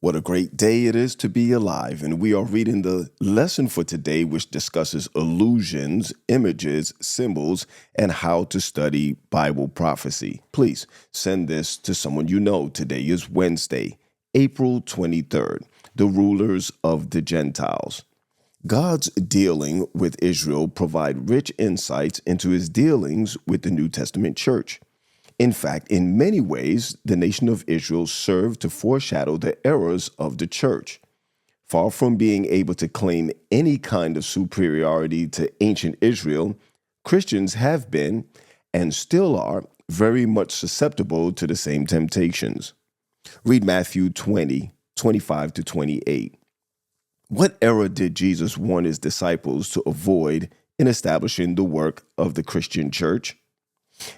What a great day it is to be alive. And we are reading the lesson for today, which discusses illusions, images, symbols, and how to study Bible prophecy. Please send this to someone you know. Today is Wednesday, April 23rd, the rulers of the Gentiles. God's dealing with Israel provide rich insights into his dealings with the New Testament church. In fact, in many ways, the nation of Israel served to foreshadow the errors of the church. Far from being able to claim any kind of superiority to ancient Israel, Christians have been, and still are, very much susceptible to the same temptations. Read Matthew 20:25-28. What error did Jesus warn his disciples to avoid in establishing the work of the Christian church?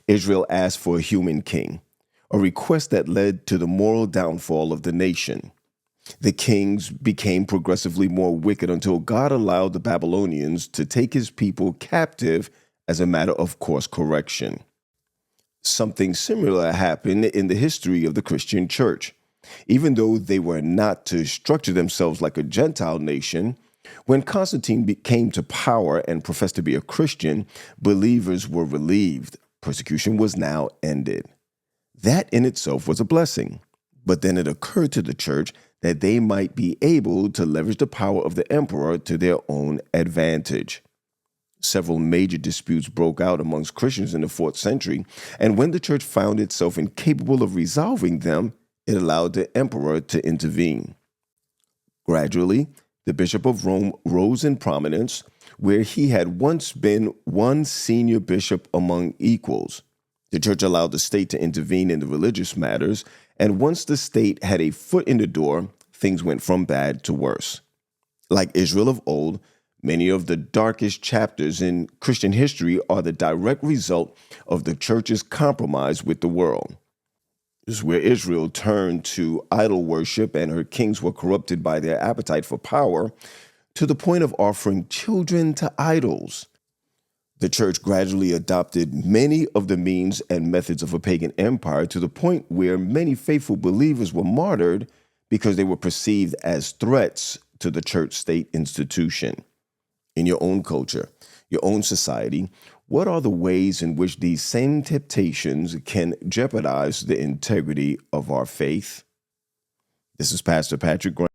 Israel asked for a human king, a request that led to the moral downfall of the nation. The kings became progressively more wicked until God allowed the Babylonians to take his people captive as a matter of course correction. Something similar happened in the history of the Christian church. Even though they were not to structure themselves like a Gentile nation, when Constantine came to power and professed to be a Christian, believers were relieved. Persecution was now ended. That in itself was a blessing. But then it occurred to the church that they might be able to leverage the power of the emperor to their own advantage. Several major disputes broke out amongst Christians in the 4th century, and when the church found itself incapable of resolving them, it allowed the emperor to intervene. Gradually, the Bishop of Rome rose in prominence, where he had once been one senior bishop among equals. The church allowed the state to intervene in the religious matters, and once the state had a foot in the door, things went from bad to worse. Like Israel of old, many of the darkest chapters in Christian history are the direct result of the church's compromise with the world. This is where Israel turned to idol worship and her kings were corrupted by their appetite for power, to the point of offering children to idols. The church gradually adopted many of the means and methods of a pagan empire to the point where many faithful believers were martyred because they were perceived as threats to the church-state institution. In your own culture, your own society, what are the ways in which these same temptations can jeopardize the integrity of our faith? This is Pastor Patrick Grant.